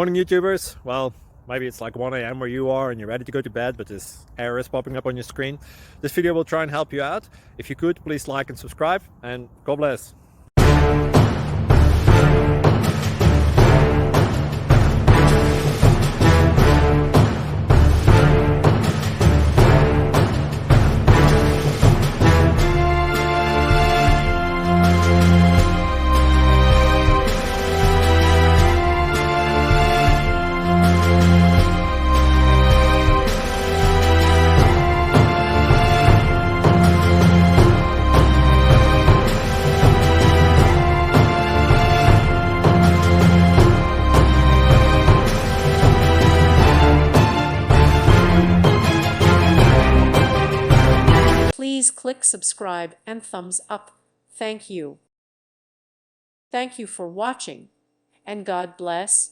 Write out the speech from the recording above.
Morning YouTubers. Well, maybe it's like 1 a.m. where you are and you're ready to go to bed, but this error is popping up on your screen. This video will try and help you out. If you could, please like and subscribe, and God bless. Please click subscribe and thumbs up. Thank you. Thank you for watching, and God bless.